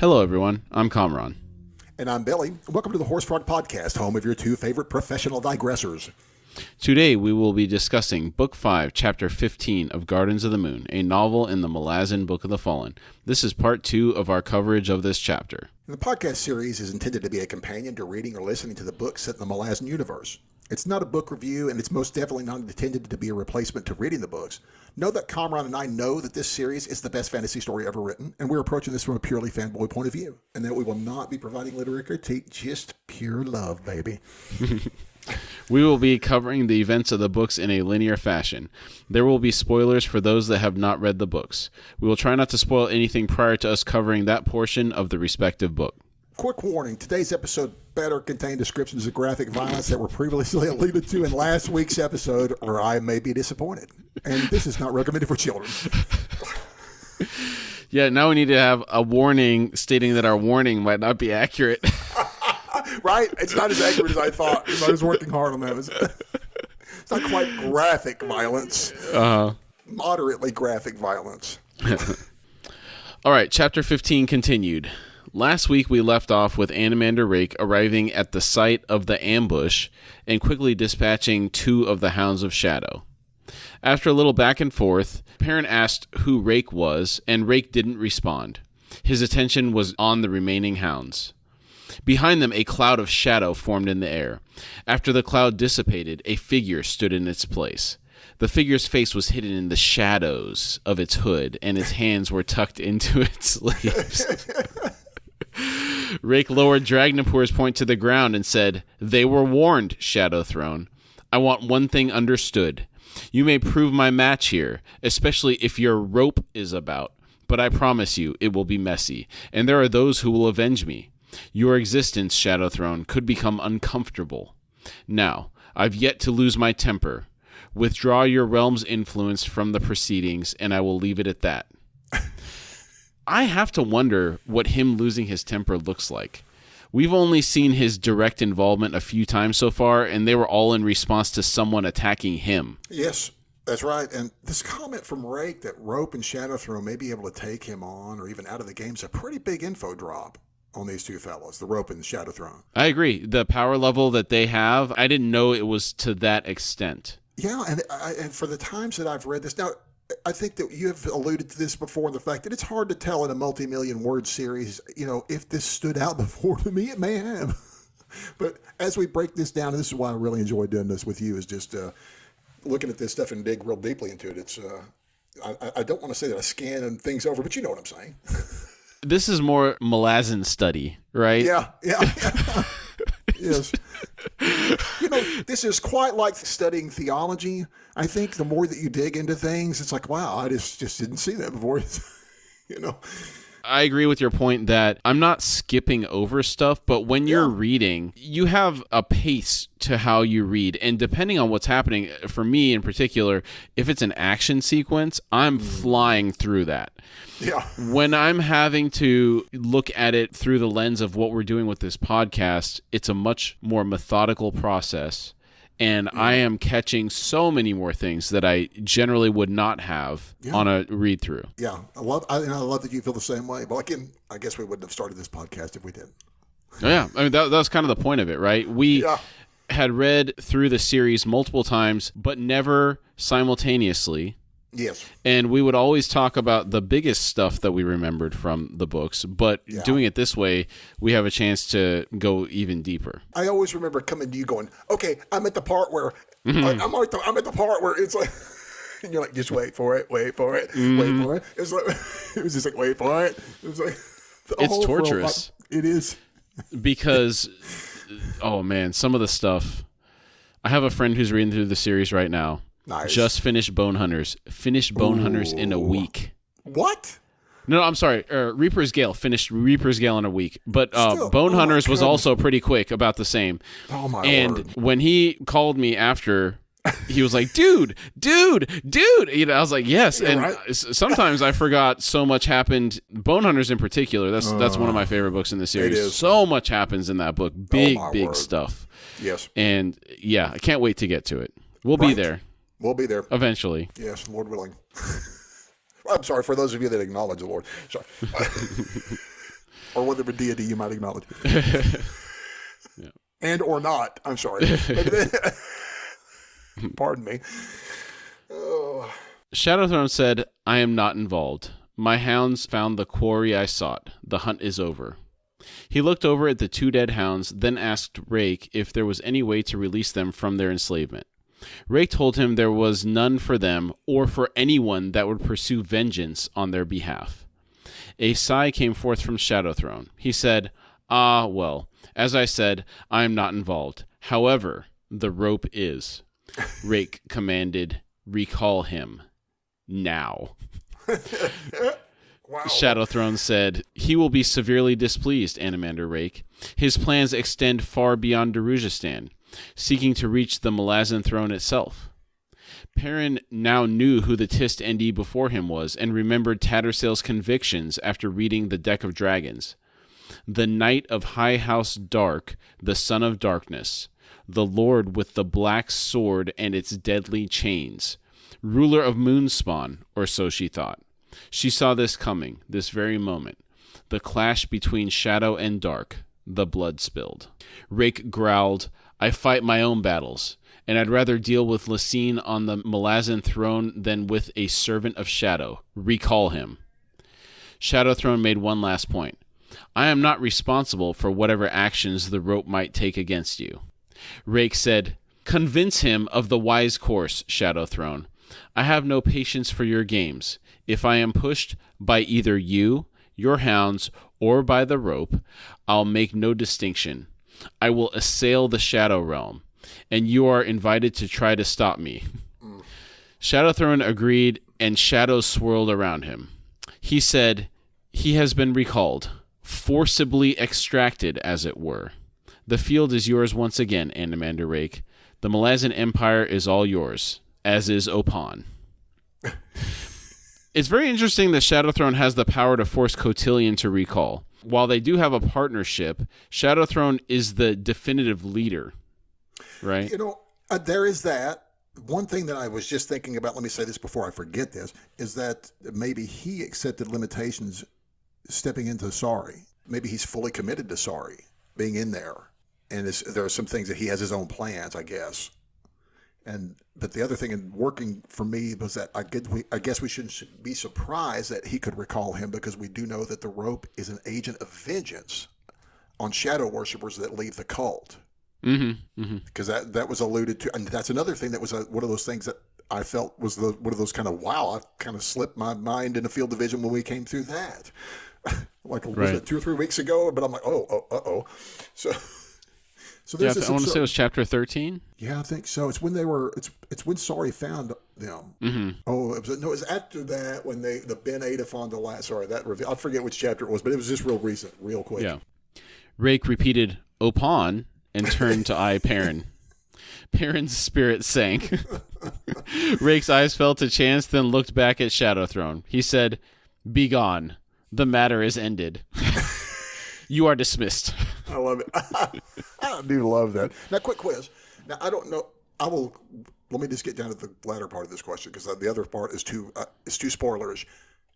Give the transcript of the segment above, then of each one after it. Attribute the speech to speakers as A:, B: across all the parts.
A: Hello, everyone. I'm Kamraun.
B: And I'm Billy. Welcome to the Horse Frog Podcast, home of your two favorite professional digressors.
A: Today, we will be discussing Book 5, Chapter 15 of Gardens of the Moon, a novel in the Malazan Book of the Fallen. This is part 2 of our coverage of this chapter.
B: The podcast series is intended to be a companion to reading or listening to the books set in the Malazan universe. It's not a book review, and it's most definitely not intended to be a replacement to reading the books. Know that Kamraun and I know that this series is the best fantasy story ever written, and we're approaching this from a purely fanboy point of view, and that we will not be providing literary critique, just pure love, baby.
A: We will be covering the events of the books in a linear fashion. There will be spoilers for those that have not read the books. We will try not to spoil anything prior to us covering that portion of the respective book.
B: Quick warning, today's episode better contain descriptions of graphic violence that were previously alluded to in last week's episode, or I may be disappointed. And this is not recommended for children.
A: Yeah, now we need to have a warning stating that our warning might not be accurate.
B: Right? It's not as accurate as I thought. I was working hard on that. It's not quite graphic violence. Moderately graphic violence.
A: All right, Chapter 15 continued. Last week we left off with Animander Rake arriving at the site of the ambush and quickly dispatching 2 of the Hounds of Shadow. After a little back and forth, Perrin asked who Rake was, and Rake didn't respond. His attention was on the remaining hounds. Behind them, a cloud of shadow formed in the air. After the cloud dissipated, a figure stood in its place. The figure's face was hidden in the shadows of its hood, and its hands were tucked into its sleeves. Rake lowered Dragnapur's point to the ground and said, "They were warned, Shadow Throne. I want one thing understood. You may prove my match here, especially if your rope is about, but I promise you it will be messy, and there are those who will avenge me. Your existence, Shadow Throne, could become uncomfortable. Now, I've yet to lose my temper. Withdraw your realm's influence from the proceedings, and I will leave it at that." I have to wonder what him losing his temper looks like. We've only seen his direct involvement a few times so far, and they were all in response to someone attacking him.
B: Yes, that's right. And this comment from Rake that Rope and Shadow Throne may be able to take him on or even out of the game is a pretty big info drop on these two fellows, the Rope and the Shadow Throne.
A: I agree. The power level that they have, I didn't know it was to that extent.
B: Yeah, and for the times that I've read this, now, I think that you have alluded to this before, the fact that it's hard to tell in a multi-million word series, if this stood out before. To me, it may have. But as we break this down, and this is why I really enjoy doing this with you, is just looking at this stuff and dig real deeply into it. It's I don't want to say that I scan things over, but you know what I'm saying.
A: This is more Malazan study, right?
B: Yeah. Yes. This is quite like studying theology. I think the more that you dig into things, it's like, wow, I just didn't see that before.
A: I agree with your point that I'm not skipping over stuff, but when you're reading, you have a pace to how you read. And depending on what's happening, for me in particular, if it's an action sequence, I'm flying through that.
B: Yeah.
A: When I'm having to look at it through the lens of what we're doing with this podcast, it's a much more methodical process. And I am catching so many more things that I generally would not have on a read through.
B: Yeah, I love that you feel the same way. But again, I guess we wouldn't have started this podcast if we didn't.
A: Yeah, I mean that was kind of the point of it, right? We had read through the series multiple times, but never simultaneously.
B: Yes.
A: And we would always talk about the biggest stuff that we remembered from the books, but doing it this way, we have a chance to go even deeper.
B: I always remember coming to you going, okay, I'm at the part where, I'm at the part where it's like, and you're like, just wait for it, wait for it. It's like, it was just like, wait for it. It was like,
A: it's torturous.
B: It is.
A: Because, oh man, some of the stuff, I have a friend who's reading through the series right now.
B: Nice.
A: Just finished Bone Hunters. Finished Bone Hunters in a week.
B: What?
A: No, I'm sorry. Reaper's Gale. Finished Reaper's Gale in a week. But Bone Hunters was also pretty quick, about the same.
B: Oh, my
A: word. When he called me after, he was like, dude. I was like, yes. And sometimes I forgot so much happened. Bone Hunters in particular, that's one of my favorite books in the series.
B: It is.
A: So much happens in that book. Big stuff.
B: Yes.
A: And I can't wait to get to it. We'll be there.
B: We'll be there.
A: Eventually.
B: Yes, Lord willing. I'm sorry for those of you that acknowledge the Lord. Sorry. or whatever deity you might acknowledge.
A: Yeah.
B: And or not. I'm sorry. Pardon me. Oh.
A: Shadowthrone said, I am not involved. My hounds found the quarry I sought. The hunt is over. He looked over at the 2 dead hounds, then asked Rake if there was any way to release them from their enslavement. Rake told him there was none for them or for anyone that would pursue vengeance on their behalf. A sigh came forth from Shadowthrone. He said, Ah, well, as I said, I am not involved. However, the rope is. Rake commanded, recall him. Now.
B: Wow.
A: Shadowthrone said, he will be severely displeased, Animander Rake. His plans extend far beyond Darujhistan, seeking to reach the Malazan throne itself. Perrin now knew who the Tist ND before him was and remembered Tattersail's convictions after reading The Deck of Dragons. The Knight of High House Dark, the Son of Darkness, the Lord with the black sword and its deadly chains, ruler of Moonspawn, or so she thought. She saw this coming, this very moment. The clash between shadow and dark, the blood spilled. Rake growled, I fight my own battles, and I'd rather deal with Lysine on the Malazan throne than with a servant of Shadow. Recall him. Shadowthrone made one last point. I am not responsible for whatever actions the rope might take against you. Rake said, Convince him of the wise course, Shadowthrone. I have no patience for your games. If I am pushed by either you, your hounds, or by the rope, I'll make no distinction. I will assail the Shadow Realm, and you are invited to try to stop me. Shadowthrone agreed, and shadows swirled around him. He said, He has been recalled, forcibly extracted, as it were. The field is yours once again, Animander Rake. The Malazan Empire is all yours, as is Opan. It's very interesting that Shadowthrone has the power to force Cotillion to recall. While they do have a partnership, Shadowthrone is the definitive leader, right?
B: You know, there is that. One thing that I was just thinking about, let me say this before I forget this, is that maybe he accepted limitations stepping into Sari. Maybe he's fully committed to Sari, being in there. And there are some things that he has his own plans, I guess. But the other thing in working for me was that I guess we shouldn't be surprised that he could recall him, because we do know that the rope is an agent of vengeance on shadow worshippers that leave the cult. Because that was alluded to, and that's another thing that was one of those things that I felt was one of those kind of, wow, I kind of slipped my mind in a field division when we came through that. Was it 2 or 3 weeks ago? But I'm like, So
A: yeah, I want to say it was chapter 13.
B: Yeah, I think so. It's when they were. It's when Sari found them. Mm-hmm. Oh, it was after that when the Ben Ada found the last. Sorry, that reveal. I forget which chapter it was, but it was just real recent, real quick.
A: Yeah. Rake repeated Opan and turned to eye Perrin. Perrin's spirit sank. Rake's eyes fell to Chance, then looked back at Shadowthrone. He said, "Begone. The matter is ended. You are dismissed."
B: I love it. I do love that. Now, quick quiz. Now, I don't know. Let me just get down to the latter part of this question, because the other part is too spoilerish.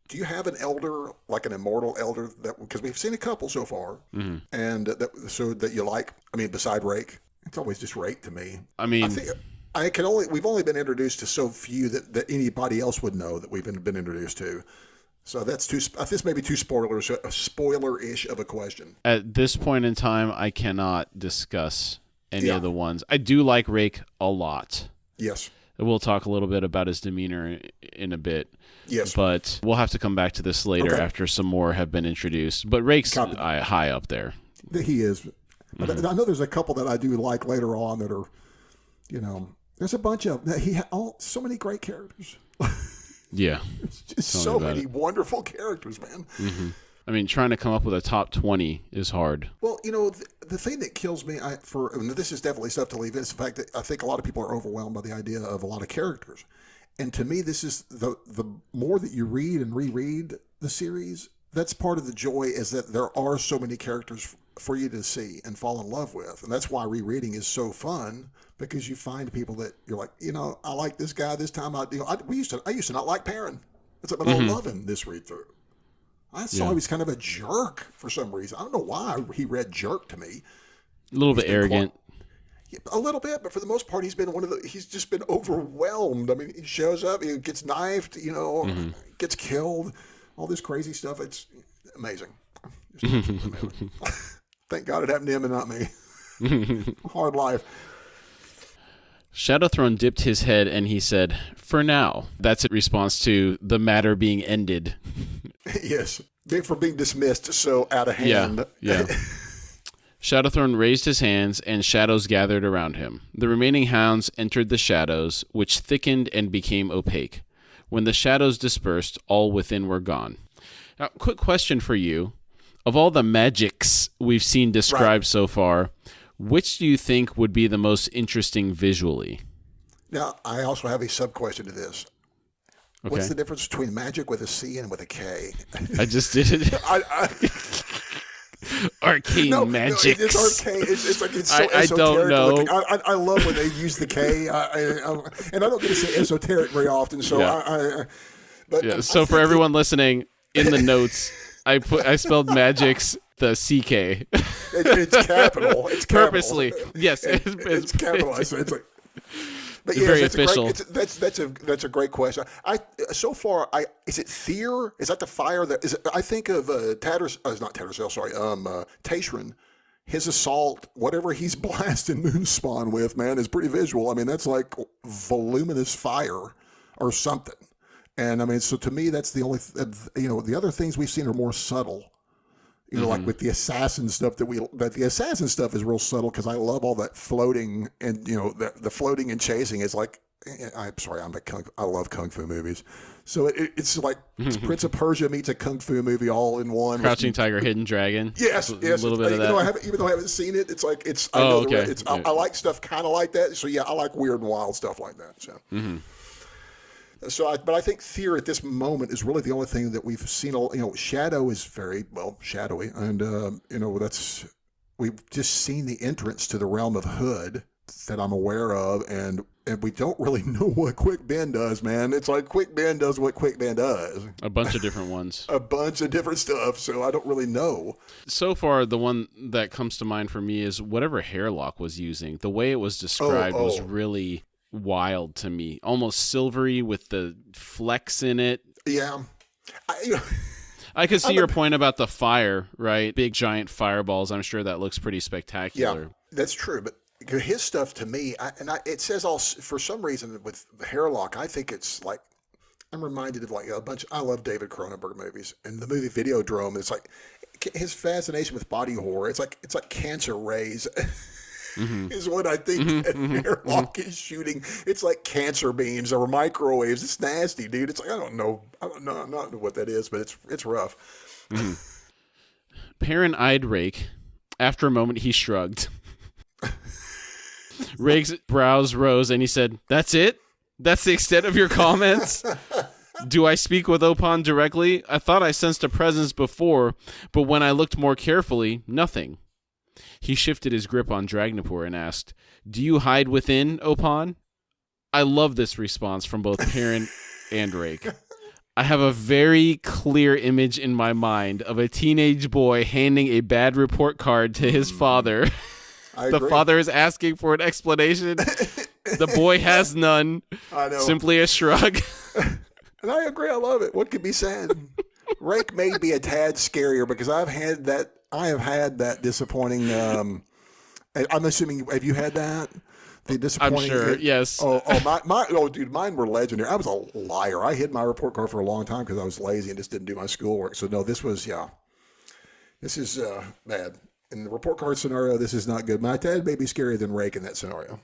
B: Do you have an elder, like an immortal elder, because we've seen a couple so far, and that you like? I mean, beside Rake, it's always just Rake to me. I mean, I think we've only been introduced to so few that anybody else would know that we've been introduced to. So this may be too spoiler-ish of a question. At this point in time, I cannot discuss any of the ones. I do like Rake a lot. Yes. We'll talk a little bit about his demeanor in a bit. Yes. But we'll have to come back to this later after some more have been introduced. But Rake's high up there. He is. But I know there's a couple that I do like later on that are, there's a bunch of so many great characters. Yeah. It's just so many wonderful characters, man. Mm-hmm. I mean, trying to come up with a top 20 is hard. Well, the thing that kills me, this is definitely stuff to leave, is the fact that I think a lot of people are overwhelmed by the idea of a lot of characters. And to me, this is the more that you read and reread the series, that's part of the joy, is that there are so many characters for you to see and fall in love with. And that's why rereading is so fun, because you find people that you're like, I like this guy this time. I used to not like Perrin, but I love him this read through. I saw he was kind of a jerk for some reason. I don't know why he read jerk to me.
A: A little bit arrogant.
B: A little bit, but for the most part, he's just been overwhelmed. I mean, he shows up, he gets knifed, gets killed, all this crazy stuff. It's amazing. Just amazing. Thank God it happened to him and not me. Hard life.
A: Shadowthrone dipped his head and he said, "For now." That's in response to the matter being ended.
B: Yes. For being dismissed so out of hand.
A: Yeah. Shadowthrone raised his hands, and shadows gathered around him. The remaining hounds entered the shadows, which thickened and became opaque. When the shadows dispersed, all within were gone. Now, quick question for you. Of all the magics we've seen described so far, which do you think would be the most interesting visually?
B: Now, I also have a sub-question to this. Okay. What's the difference between magic with a C and with a K?
A: I just did it. Arcane magic.
B: No, it's arcane. It's like it's so esoteric. I don't know. I love when they use the K, and I don't get to say esoteric very often. So,
A: So for everyone listening, in the notes, I spelled magic's the CK.
B: It's capital. It's capital.
A: Purposely. Yes,
B: it's capitalized. So it's like. But
A: very official.
B: That's a great question. Is it Fear? Is that the fire that is? I think of Tayshrin. His assault, whatever he's blasting Moonspawn with, man, is pretty visual. I mean, that's like voluminous fire or something. And I mean, so to me, that's the only. The other things we've seen are more subtle. Like with the assassin stuff the assassin stuff is real subtle because I love all that floating and the floating and chasing is like I love kung fu movies, so it's like Prince of Persia meets a kung fu movie all in one.
A: Crouching Tiger, Hidden Dragon.
B: Yes,
A: a little bit of that.
B: Even though I haven't seen it, it's like it's. I like stuff kind of like that. So yeah, I like weird and wild stuff like that. So. Mm-hmm. But I think Fear at this moment is really the only thing that we've seen. Shadow is very shadowy, and we've just seen the entrance to the realm of Hood that I'm aware of, and we don't really know what Quick Ben does, man. It's like Quick Ben does what Quick Ben does.
A: A bunch of different ones.
B: A bunch of different stuff. So I don't really know.
A: So far, the one that comes to mind for me is whatever Hairlock was using. The way it was described was really wild to me, almost silvery with the flecks in it.
B: Yeah,
A: I could see your point about the fire, right? Big giant fireballs. I'm sure that looks pretty spectacular.
B: Yeah, that's true. But his stuff to me, it says for some reason with the Hairlock, I think it's like I'm reminded of like a bunch. I love David Cronenberg movies, and the movie Videodrome. It's like his fascination with body horror. It's like cancer rays. Is what I think that Hairlock is shooting. It's like cancer beams or microwaves. It's nasty, dude. It's like I don't know what that is, but it's rough.
A: Perrin eyed Rake. After a moment, he shrugged. Rake's brows rose, and he said, "That's it? That's the extent of your comments? Do I speak with Opon directly? I thought I sensed a presence before, but when I looked more carefully, nothing." He shifted his grip on Dragnapur and asked, "Do you hide within, Opon?" I love this response from both Perrin and Rake. I have a very clear image in my mind of a teenage boy handing a bad report card to his father. The father is asking for an explanation. The boy has none.
B: I know.
A: Simply a shrug.
B: And I agree. I love it. What could be said? Rake may be a tad scarier because I have had that disappointing. I'm assuming. Have you had that? The disappointing.
A: I'm sure. Yes.
B: Dude, mine were legendary. I was a liar. I hid my report card for a long time because I was lazy and just didn't do my schoolwork. So no, this is bad. In the report card scenario, this is not good. My dad may be scarier than Rake in that scenario.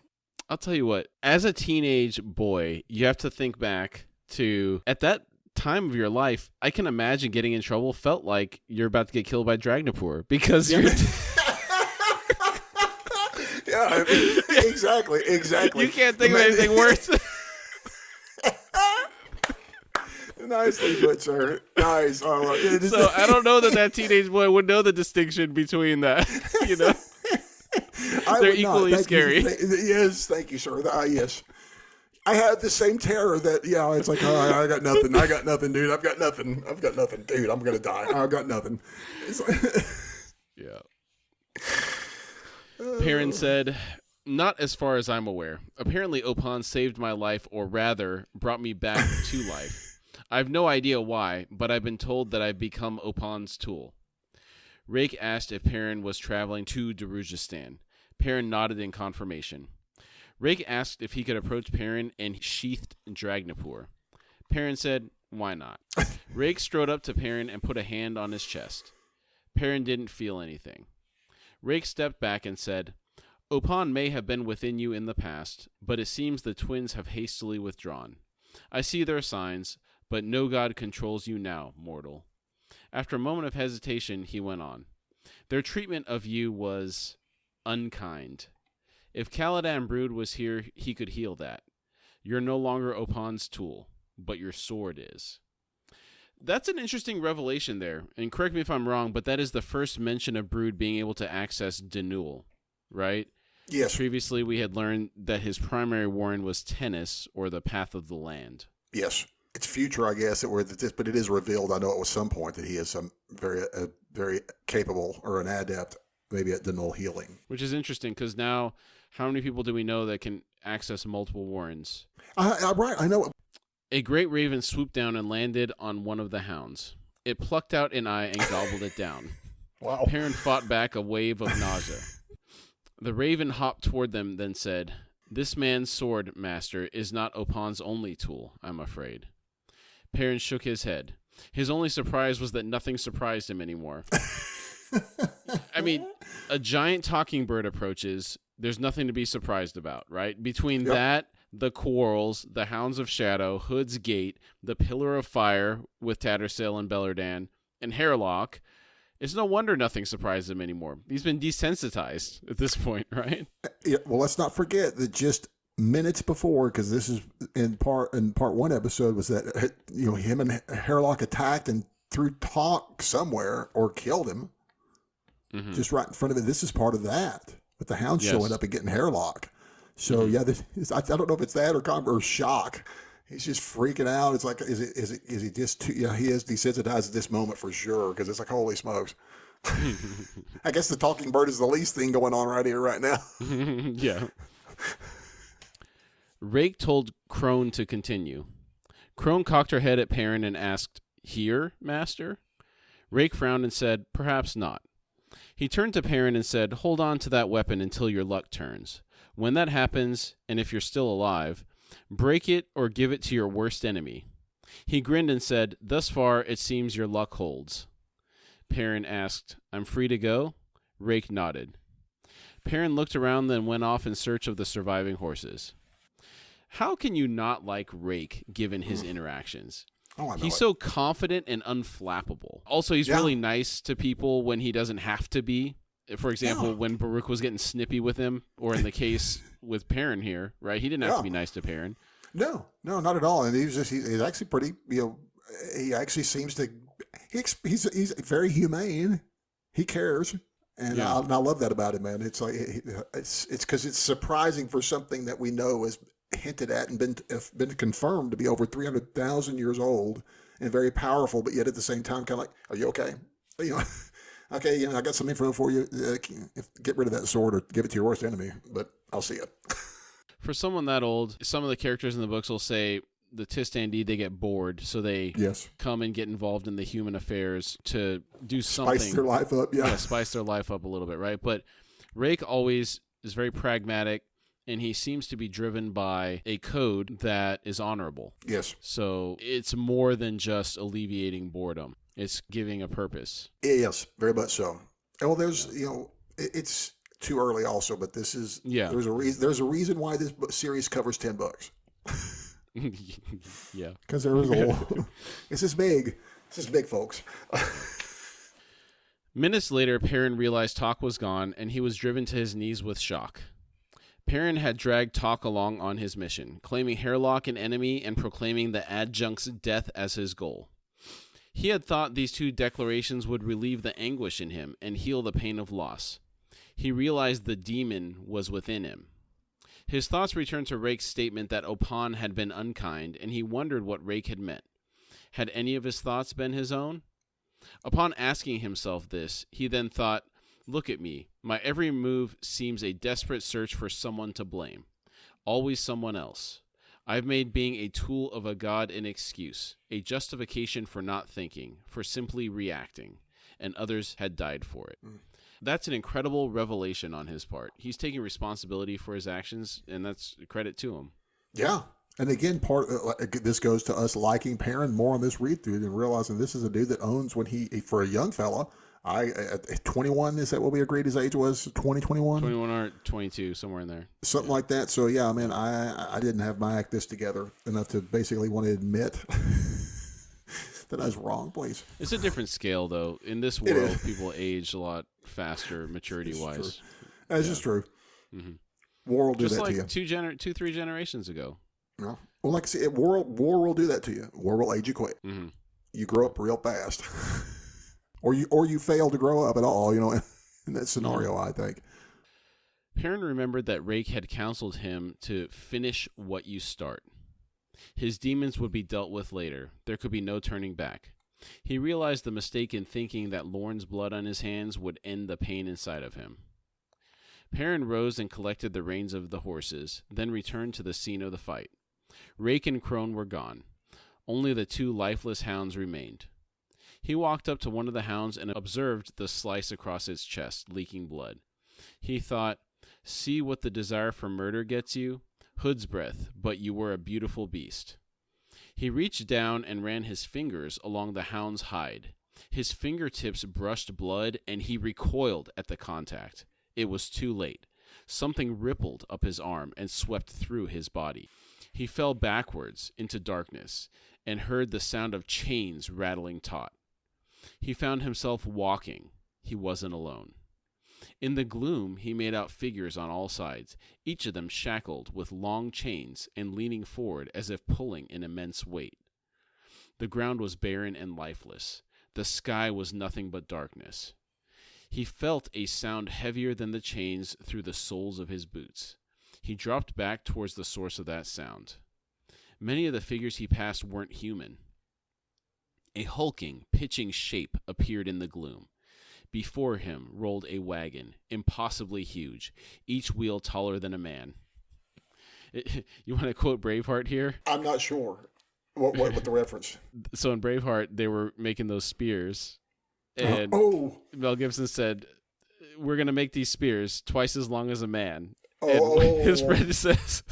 A: I'll tell you what. As a teenage boy, you have to think back to at that time of your life. I can imagine getting in trouble felt like you're about to get killed by Dragnapur because you're.
B: Yeah, I mean, exactly.
A: You can't think of anything worse.
B: Nicely put, sir. Nice.
A: So I don't know that teenage boy would know the distinction between that. They're equally scary.
B: Yes, thank you, sir. Yes. I had the same terror that, it's like, I got nothing. I got nothing, dude. I've got nothing. Dude. I'm going to die. I've got nothing. It's like,
A: Yeah. Perrin said, "Not as far as I'm aware. Apparently Opan saved my life, or rather, brought me back to life. I've no idea why, but I've been told that I've become Opan's tool." Rake asked if Perrin was traveling to Darujistan. Perrin nodded in confirmation. Rake asked if he could approach Perrin and sheathed Dragnapur. Perrin said, "Why not?" Rake strode up to Perrin and put a hand on his chest. Perrin didn't feel anything. Rake stepped back and said, "Opan may have been within you in the past, but it seems the twins have hastily withdrawn. I see their signs, but no god controls you now, mortal." After a moment of hesitation, he went on. "Their treatment of you was unkind. If Caladan Brood was here, he could heal that. You're no longer Opan's tool, but your sword is." That's an interesting revelation there, and correct me if I'm wrong, but that is the first mention of Brood being able to access Denul, right?
B: Yes.
A: Previously, we had learned that his primary warren was Tennis, or the Path of the Land.
B: Yes. It's future, I guess, but it is revealed, I know it was some point, that he is some very capable, or an adept, maybe at Denul healing.
A: Which is interesting, because now, how many people do we know that can access multiple warrens?
B: Right, I know.
A: A great raven swooped down and landed on one of the hounds. It plucked out an eye and gobbled it down.
B: Wow.
A: Perrin fought back a wave of nausea. The raven hopped toward them, then said, "This man's sword, master, is not Opan's only tool, I'm afraid." Perrin shook his head. His only surprise was that nothing surprised him anymore. I mean, a giant talking bird approaches. There's nothing to be surprised about, right? Between that, the quarrels, the Hounds of Shadow, Hood's Gate, the Pillar of Fire with Tattersail and Bellerdan, and Hairlock, it's no wonder nothing surprises him anymore. He's been desensitized at this point, right?
B: Yeah, well, let's not forget that just minutes before, because this is in part one episode, was that him and Hairlock attacked and threw talk somewhere or killed him, just right in front of it. This is part of that, with the Hound showing up and getting Hairlock. So I don't know if it's that or shock. He's just freaking out. It's like, is he just too? Yeah, he is desensitized at this moment for sure, because it's like, holy smokes. I guess the talking bird is the least thing going on right here, right now.
A: Yeah. Rake told Crone to continue. Crone cocked her head at Perrin and asked, "Here, master?" Rake frowned and said, "Perhaps not." He turned to Perrin and said, "Hold on to that weapon until your luck turns. When that happens, and if you're still alive, break it or give it to your worst enemy." He grinned and said, "Thus far, it seems your luck holds." Perrin asked, "I'm free to go?" Rake nodded. Perrin looked around, then went off in search of the surviving horses. How can you not like Rake, given his interactions?
B: Oh, I know
A: he's so confident and unflappable. Also, he's really nice to people when he doesn't have to be. For example, when Baruch was getting snippy with him, or in the case with Perrin here, right? He didn't have to be nice to Perrin.
B: No, not at all. And he's actually pretty, he actually seems to, he's very humane. He cares. And I love that about him, man. It's like, it's because it's surprising for something that we know is hinted at and been confirmed to be over 300,000 years old and very powerful, but yet at the same time, kind of like, are you okay? Okay, I got some info for you. Get rid of that sword or give it to your worst enemy, but I'll see it.
A: For someone that old, some of the characters in the books will say the Tistandi, they get bored, so they come and get involved in the human affairs to do something.
B: Spice their life up,
A: spice their life up a little bit, right? But Rake always is very pragmatic, and he seems to be driven by a code that is honorable.
B: Yes.
A: So it's more than just alleviating boredom. It's giving a purpose.
B: Yes, very much so. Well, there's, it's too early also, but this is, there's a reason why this series covers 10 books.
A: Yeah.
B: Because there was a whole, this is big, folks.
A: Minutes later, Perrin realized Talk was gone, and he was driven to his knees with shock. Perrin had dragged Talk along on his mission, claiming Hairlock an enemy and proclaiming the adjunct's death as his goal. He had thought these two declarations would relieve the anguish in him and heal the pain of loss. He realized the demon was within him. His thoughts returned to Rake's statement that Opan had been unkind, and he wondered what Rake had meant. Had any of his thoughts been his own? Upon asking himself this, he then thought, "Look at me. My every move seems a desperate search for someone to blame. Always someone else. I've made being a tool of a god an excuse, a justification for not thinking, for simply reacting, and others had died for it." That's an incredible revelation on his part. He's taking responsibility for his actions, and that's credit to him.
B: Yeah. And again, this goes to us liking Perrin more on this read through and realizing this is a dude that owns when for a young fella. At 21, is that what we agreed his age was? 21?
A: 21 or 22, somewhere in there.
B: Something like that. So, yeah, I mean, I didn't have my act this together enough to basically want to admit that I was wrong, please.
A: It's a different scale, though. In this world, people age a lot faster, maturity-wise.
B: That's just true. Mm-hmm. War will do
A: just
B: that
A: like
B: to you.
A: 3 generations ago.
B: No. Well, like I said, war will do that to you. War will age you quick. Mm-hmm. You grow up real fast. or you fail to grow up at all, in that scenario, I think.
A: Perrin remembered that Rake had counseled him to finish what you start. His demons would be dealt with later. There could be no turning back. He realized the mistake in thinking that Lorne's blood on his hands would end the pain inside of him. Perrin rose and collected the reins of the horses, then returned to the scene of the fight. Rake and Crone were gone. Only the 2 lifeless hounds remained. He walked up to one of the hounds and observed the slice across its chest, leaking blood. He thought, "See what the desire for murder gets you? Hood's breath, but you were a beautiful beast." He reached down and ran his fingers along the hound's hide. His fingertips brushed blood, and he recoiled at the contact. It was too late. Something rippled up his arm and swept through his body. He fell backwards into darkness and heard the sound of chains rattling taut. He found himself walking. He wasn't alone. In the gloom, he made out figures on all sides, each of them shackled with long chains and leaning forward as if pulling an immense weight. The ground was barren and lifeless. The sky was nothing but darkness. He felt a sound heavier than the chains through the soles of his boots. He dropped back towards the source of that sound. Many of the figures he passed weren't human. A hulking, pitching shape appeared in the gloom. Before him rolled a wagon, impossibly huge, each wheel taller than a man. You want to quote Braveheart here?
B: I'm not sure. What the reference?
A: So in Braveheart, they were making those spears. And Mel Gibson said, "We're going to make these spears twice as long as a man." And his friend says,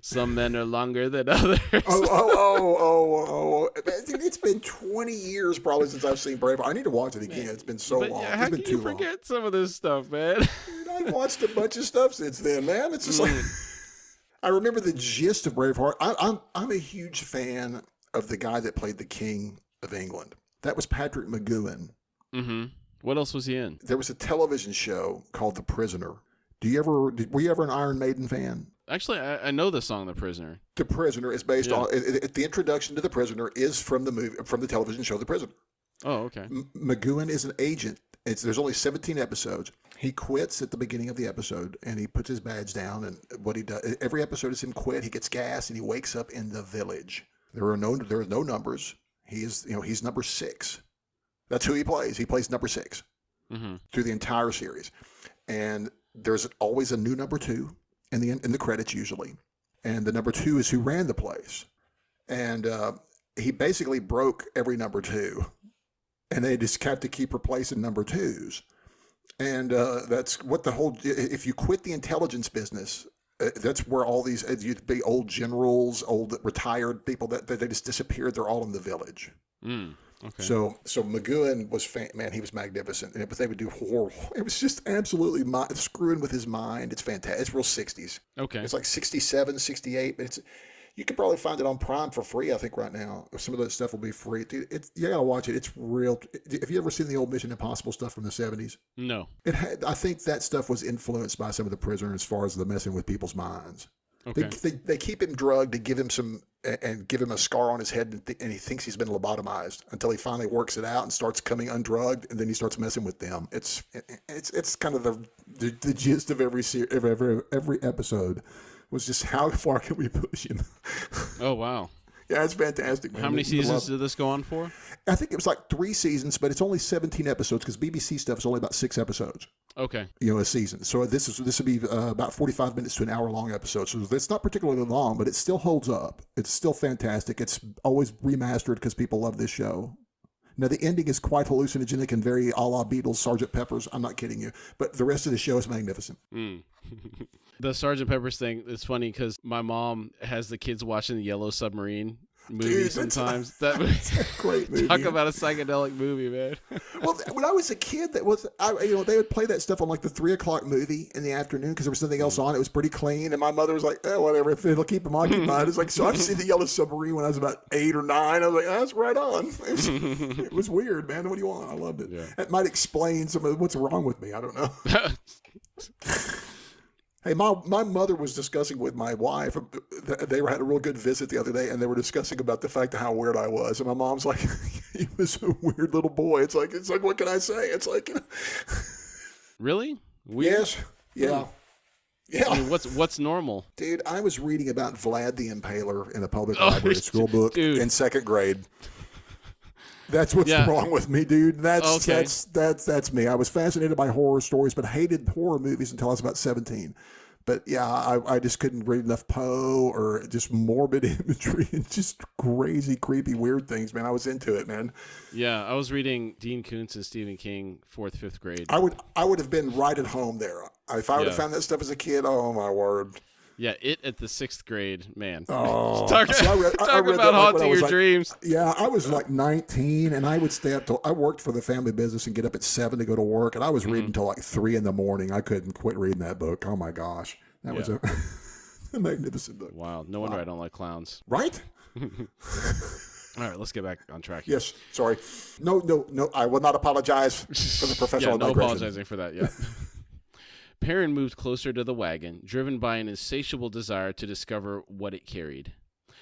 A: "Some men are longer than others."
B: It's been 20 years probably since I've seen Braveheart. I need to watch it again. It's been so long.
A: How can you forget some of this stuff, man?
B: I've watched a bunch of stuff since then, man. It's just like I remember the gist of Braveheart. I'm a huge fan of the guy that played the King of England. That was Patrick McGoohan.
A: Mm-hmm. What else was he in?
B: There was a television show called The Prisoner. Were you ever an Iron Maiden fan?
A: Actually, I know the song "The Prisoner."
B: The Prisoner is based on the introduction to The Prisoner is from the television show The Prisoner.
A: Oh, okay.
B: McGoohan is an agent. There's only 17 episodes. He quits at the beginning of the episode, and he puts his badge down. And what he does, every episode is him quit. He gets gas, and he wakes up in the village. There are no numbers. He's number 6. That's who he plays. He plays number 6 through the entire series, and there's always a new number 2 in the credits usually, and the number 2 is who ran the place, and he basically broke every number 2, and they just have to keep replacing number 2s, and that's what the whole. If you quit the intelligence business. That's where all these you'd be old generals, old retired people that they just disappeared. They're all in the village.
A: Okay.
B: So McGoohan was man. He was magnificent. But they would do horrible. It was just absolutely screwing with his mind. It's fantastic. It's real 60s.
A: Okay.
B: It's like 67, 68. But you could probably find it on Prime for free. I think right now some of that stuff will be free. You gotta watch it. It's real. Have you ever seen the old Mission Impossible stuff from the 70s?
A: No.
B: I think that stuff was influenced by some of the prisoners as far as the messing with people's minds.
A: Okay.
B: They keep him drugged to give him a scar on his head, and he thinks he's been lobotomized until he finally works it out and starts coming undrugged, and then he starts messing with them. It's kind of The gist of every episode was just how far can we push him?
A: Oh, wow.
B: Yeah, it's fantastic, man.
A: How many seasons did this go on for?
B: I think it was like 3 seasons, but it's only 17 episodes because BBC stuff is only about 6 episodes.
A: Okay.
B: A season. So this would be about 45 minutes to an hour long episode. So it's not particularly long, but it still holds up. It's still fantastic. It's always remastered because people love this show. Now, the ending is quite hallucinogenic and very a la Beatles, Sgt. Pepper's. I'm not kidding you. But the rest of the show is magnificent.
A: The Sgt. Pepper's thing is funny because my mom has the kids watching the Yellow Submarine movie sometimes. That's a
B: great movie.
A: Talk about a psychedelic movie, man.
B: Well, when I was a kid, they would play that stuff on like the 3:00 movie in the afternoon because there was nothing else on. It was pretty clean, and my mother was like, whatever, if it'll keep them occupied. It's like, so I've seen the Yellow Submarine when I was about 8 or 9. I was like, that's right on. It was weird, man. What do you want? I loved it. Yeah. That might explain some of what's wrong with me. I don't know. Hey, my mother was discussing with my wife. They had a real good visit the other day, and they were discussing about the fact of how weird I was. And my mom's like, "He was a weird little boy." It's like, what can I say? It's like,
A: really weird.
B: Yes, yeah, yeah.
A: I mean, what's normal,
B: dude? I was reading about Vlad the Impaler in a public library school book in 2nd grade. That's what's wrong with me, dude. That's me. I was fascinated by horror stories, but hated horror movies until I was about 17. But yeah, I just couldn't read enough Poe or just morbid imagery and just crazy, creepy, weird things, man. I was into it, man.
A: Yeah, I was reading Dean Koontz and Stephen King 4th, 5th grade.
B: I would have been right at home there. If I would have found that stuff as a kid, oh my word.
A: Yeah, it at the 6th grade, man.
B: Oh,
A: talk about haunting your dreams.
B: Yeah, I was like 19, and I would stay up till I worked for the family business and get up at 7 to go to work, and I was reading till like 3 in the morning. I couldn't quit reading that book. Oh my gosh, that was a magnificent book.
A: Wow, no wonder I don't like clowns.
B: Right?
A: All right, let's get back on track here.
B: Yes, sorry. No, I will not apologize for the professional
A: no
B: digression.
A: Apologizing for that. Yeah. Perrin moved closer to the wagon, driven by an insatiable desire to discover what it carried.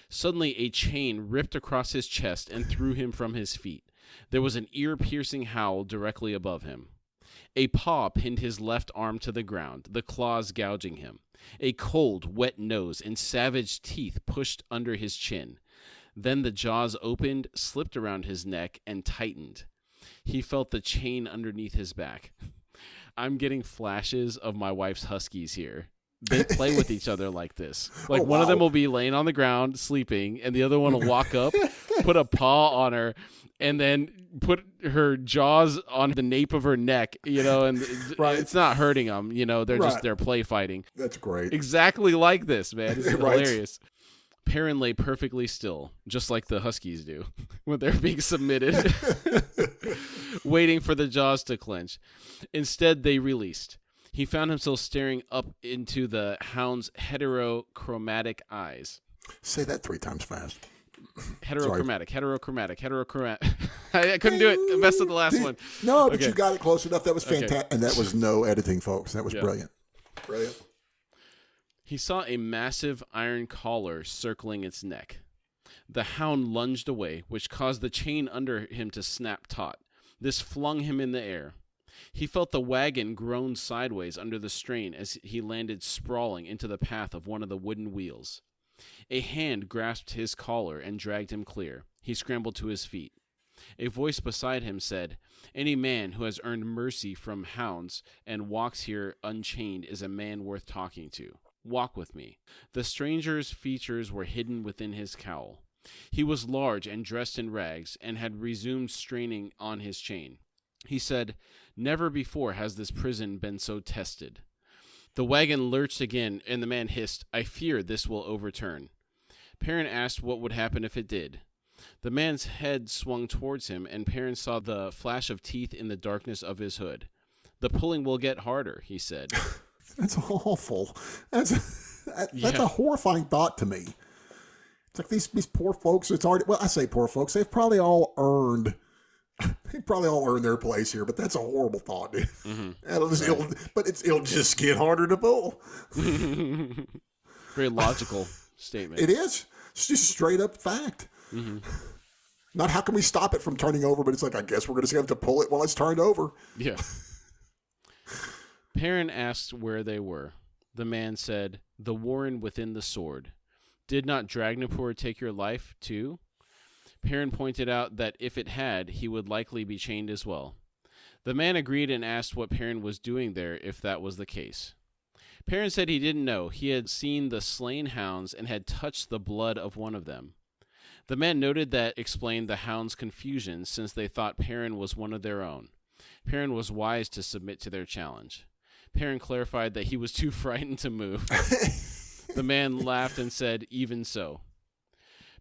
A: Suddenly, a chain ripped across his chest and threw him from his feet. There was an ear-piercing howl directly above him. A paw pinned his left arm to the ground, the claws gouging him. A cold, wet nose and savage teeth pushed under his chin. Then the jaws opened, slipped around his neck, and tightened. He felt the chain underneath his back. I'm getting flashes of my wife's huskies here. They play with each other like this. Like one of them will be laying on the ground sleeping, and the other one will walk up, put a paw on her, and then put her jaws on the nape of her neck, and it's not hurting them. They're play fighting.
B: That's great.
A: Exactly like this, man. It's hilarious. Perrin lay perfectly still, just like the huskies do when they're being submitted, waiting for the jaws to clench. Instead, they released. He found himself staring up into the hound's heterochromatic eyes.
B: Say that 3 times fast.
A: Heterochromatic. I couldn't do it. I messed up the last one.
B: No, but you got it close enough. That was fantastic. Okay. And that was no editing, folks. That was brilliant. Brilliant.
A: He saw a massive iron collar circling its neck. The hound lunged away, which caused the chain under him to snap taut. This flung him in the air. He felt the wagon groan sideways under the strain as he landed sprawling into the path of one of the wooden wheels. A hand grasped his collar and dragged him clear. He scrambled to his feet. A voice beside him said, "Any man who has earned mercy from hounds and walks here unchained is a man worth talking to. Walk with me." The stranger's features were hidden within his cowl. He was large and dressed in rags, and had resumed straining on his chain. He said, "Never before has this prison been so tested." The wagon lurched again, and the man hissed, "I fear this will overturn." Perrin asked what would happen if it did. The man's head swung towards him, and Perrin saw the flash of teeth in the darkness of his hood. "The pulling will get harder," he said.
B: That's awful. That's a horrifying thought to me. It's like these poor folks. I say poor folks. They've probably all earned their place here. But that's a horrible thought, dude. Mm-hmm. It'll just get harder to pull.
A: Very logical statement.
B: It is. It's just straight up fact. Mm-hmm. Not how can we stop it from turning over, but it's like, I guess we're going to have to pull it while it's turned over.
A: Yeah. Perrin asked where they were. The man said, "The warren within the sword. Did not Dragnapur take your life, too?" Perrin pointed out that if it had, he would likely be chained as well. The man agreed and asked what Perrin was doing there if that was the case. Perrin said he didn't know. He had seen the slain hounds and had touched the blood of one of them. The man noted that explained the hounds' confusion since they thought Perrin was one of their own. Perrin was wise to submit to their challenge. Perrin clarified that he was too frightened to move. The man laughed and said, "Even so."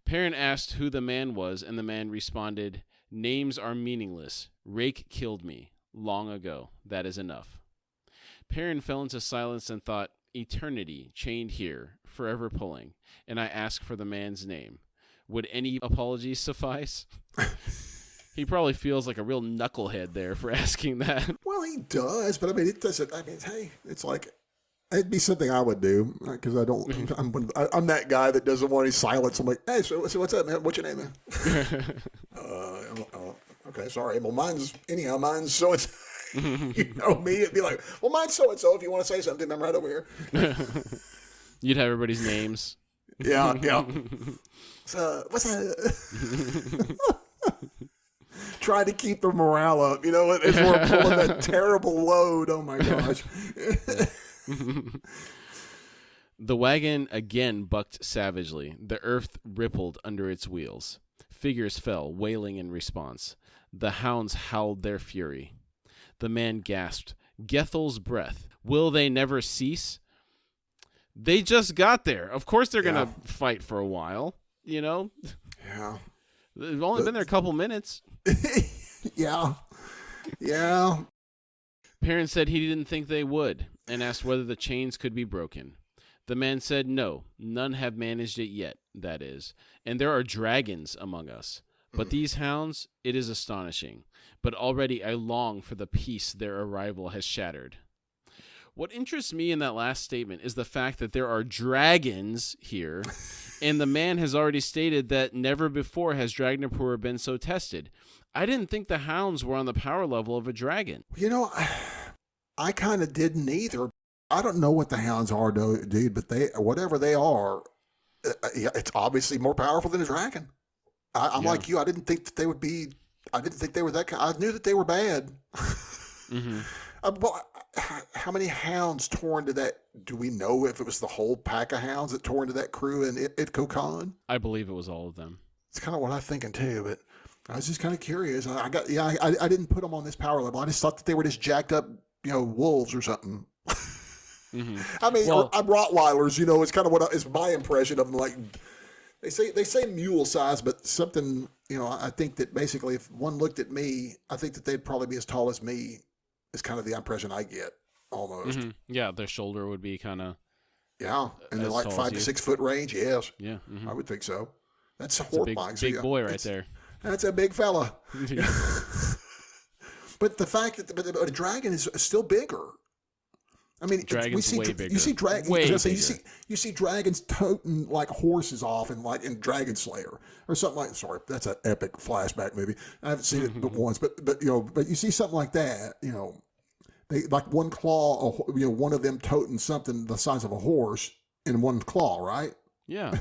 A: Perrin asked who the man was, and the man responded, "Names are meaningless. Rake killed me. Long ago. That is enough." Perrin fell into silence and thought, eternity, chained here, forever pulling, and I asked for the man's name. Would any apology suffice? He probably feels like a real knucklehead there for asking that.
B: Well, he does, but I mean, it doesn't. I mean, hey, it's like it'd be something I would do because I don't. I'm that guy that doesn't want any silence. I'm like, hey, so what's up, man? What's your name, man? Okay, sorry. Well, mine's so it's. You know me, it'd be like, well, mine's so and so. If you want to say something, I'm right over here.
A: You'd have everybody's names.
B: Yeah. So what's that? Try to keep the morale up, you know, as we're pulling that terrible load. Oh my gosh.
A: The wagon again bucked savagely. The earth rippled under its wheels. Figures fell, wailing in response. The hounds howled their fury. The man gasped, "Gethel's breath. Will they never cease?" They just got there. Of course they're going to fight for a while, you know?
B: Yeah.
A: They've only been there a couple minutes.
B: Yeah.
A: Perrin said he didn't think they would, and asked whether the chains could be broken. The man said no, none have managed it yet, that is, and there are dragons among us. But these hounds, it is astonishing, but already I long for the peace their arrival has shattered. What interests me in that last statement is the fact that there are dragons here, and the man has already stated that never before has Dragnapur been so tested. I didn't think the hounds were on the power level of a dragon.
B: You know, I kind of didn't either. I don't know what the hounds are, dude, but whatever they are, it's obviously more powerful than a dragon. I'm like you. I didn't think that they would be. I didn't think they were that kind. I knew that they were bad.
A: Mm-hmm.
B: Well, how many hounds tore into that? Do we know if it was the whole pack of hounds that tore into that crew in Itko Khan?
A: I believe it was all of them.
B: It's kind of what I'm thinking too, but I was just kind of curious. I didn't put them on this power level. I just thought that they were just jacked up, wolves or something.
A: Mm-hmm.
B: I mean, I'm Rottweilers. It's kind of what is my impression of them. Like they say mule size, but something. I think that basically, if one looked at me, I think that they'd probably be as tall as me. Is kind of the impression I get, almost.
A: Mm-hmm. Yeah, their shoulder would be kind of.
B: Yeah, and they're like 5 to 6 foot range. Yes.
A: Yeah, mm-hmm.
B: I would think so. That's
A: horrifying. Big boy right there.
B: That's a big fella. But the fact that a dragon is still bigger. I mean,
A: way bigger.
B: You see dragons.
A: Way
B: bigger. You see dragons toting like horses off in Dragon Slayer or something like. Sorry, that's an epic flashback movie. I haven't seen it but once, but you see something like that. They like one claw. One of them toting something the size of a horse in one claw, right?
A: Yeah.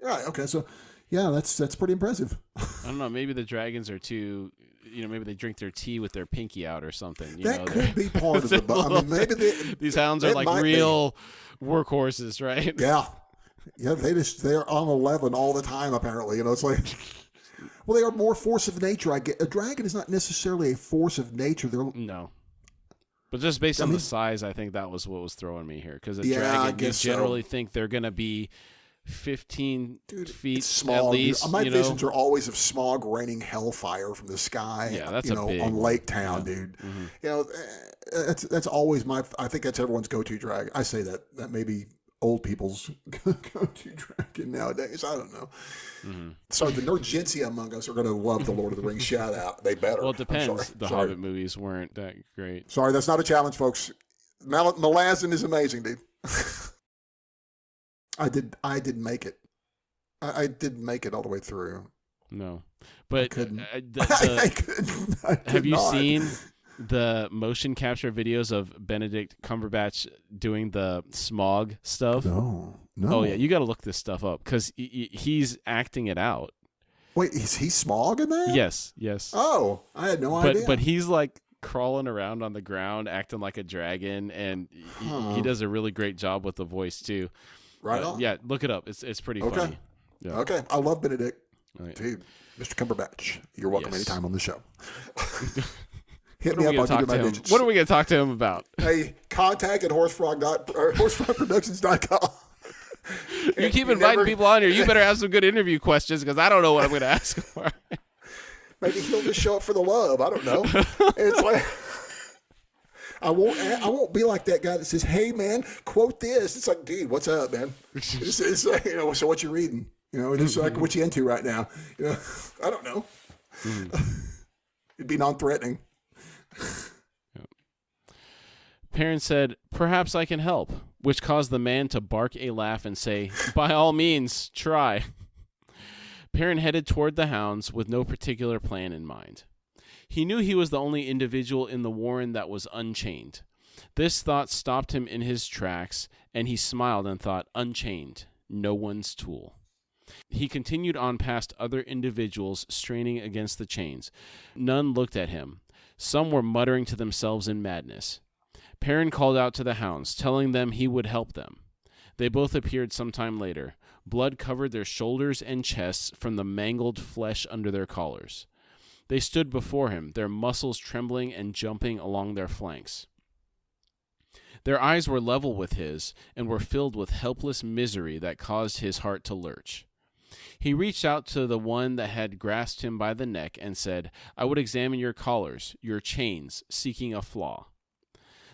B: Right. Okay. So, yeah, that's pretty impressive.
A: I don't know. Maybe the dragons are too. Maybe they drink their tea with their pinky out or something.
B: That could be part of it. I mean, maybe
A: these hounds are like real workhorses, right?
B: Yeah. Yeah, they're on 11 all the time, apparently. It's like, well, they are more force of nature. I get a dragon is not necessarily a force of nature.
A: No. But just based on the size, I think that was what was throwing me here. Because a dragon, you generally think they're going to be 15 feet
B: small,
A: at least.
B: My visions are always of smog raining hellfire from the sky.
A: Yeah, that's
B: on Lake Town, dude.
A: Mm-hmm.
B: That's always I think that's everyone's go-to dragon. I say that may be old people's go-to dragon nowadays. I don't know. Mm-hmm. So the Nerdgensia among us are going to love the Lord of the Rings shout out. They better.
A: Well, it depends. The Hobbit movies weren't that great.
B: Sorry, that's not a challenge, folks. Malazan is amazing, dude. I did make it. I didn't make it all the way through.
A: No, but
B: I couldn't.
A: Have you seen the motion capture videos of Benedict Cumberbatch doing the smog stuff?
B: No.
A: Oh, yeah. You got to look this stuff up because he's acting it out.
B: Wait, is he Smog in that?
A: Yes.
B: Oh, I had no idea.
A: But he's like crawling around on the ground, acting like a dragon, and he does a really great job with the voice too.
B: Right on.
A: Yeah, look it up. It's pretty funny. Yeah.
B: Okay, I love Benedict.
A: Right.
B: Dude, Mr. Cumberbatch, you're welcome anytime on the show. Hit
A: What
B: me up. I'll give you my digits.
A: What are we going to talk to him about?
B: Hey, contact at horsefrogproductions.com.
A: You keep inviting people on here. You better have some good interview questions because I don't know what I'm going to ask for.
B: Maybe he'll just show up for the love. I don't know. It's like I won't be like that guy that says, "Hey man, quote this." It's like, dude, what's up, man? It's like, so what you reading? It's like what you into right now? I don't know. It'd be non-threatening.
A: Perrin said, "Perhaps I can help," which caused the man to bark a laugh and say, "By all means, try." Perrin headed toward the hounds with no particular plan in mind. He knew he was the only individual in the warren that was unchained. This thought stopped him in his tracks, and he smiled and thought, unchained, no one's tool. He continued on past other individuals straining against the chains. None looked at him. Some were muttering to themselves in madness. Perrin called out to the hounds, telling them he would help them. They both appeared some time later. Blood covered their shoulders and chests from the mangled flesh under their collars. They stood before him, their muscles trembling and jumping along their flanks. Their eyes were level with his and were filled with helpless misery that caused his heart to lurch. He reached out to the one that had grasped him by the neck and said, "I would examine your collars, your chains, seeking a flaw."